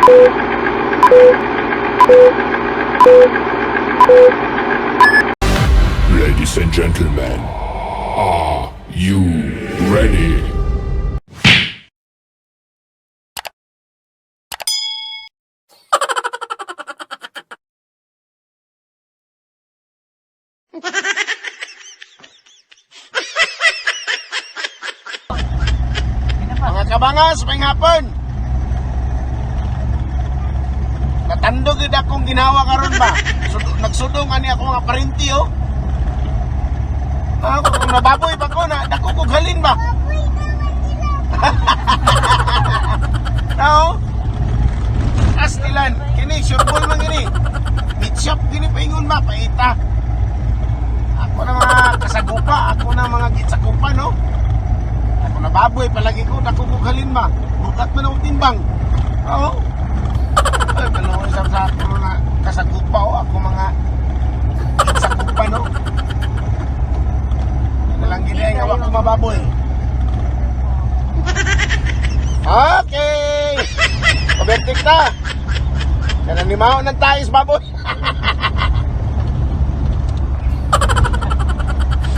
Ladies and gentlemen, are you ready? Mga kabangas, may hapon. Natandog yun akong ginawa karon ba? Nagsudong ani ako mga parinti oh. Ako kung nababoy pa ko na dako kog halin ba? Now, astilan, kini sureball man gini. Meat shop gini paingon ba paita. Ako na mga kasagupa, ako na mga gitsakupa no. Ako na baboy palagi ko dako kog halin ba? Bukat man ang timbang. Oo. Ay, manuoy sa ako na kasagupa o ako mga gitsakupa no. Nalang gini ay nga ako mababoy. Okay! Pabertik na! Yan ang limaw ng tais, baboy!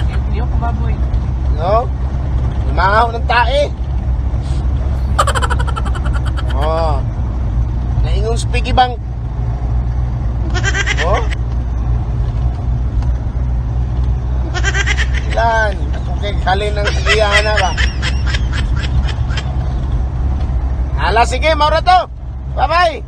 Hindi ako baboy. No? Limaw ng tae! Oh! Naingong spiggy bang! Oh! Ilan? Ako kay kalin ng sagiyahan na ba? Hala, sige, maura to! Bye-bye!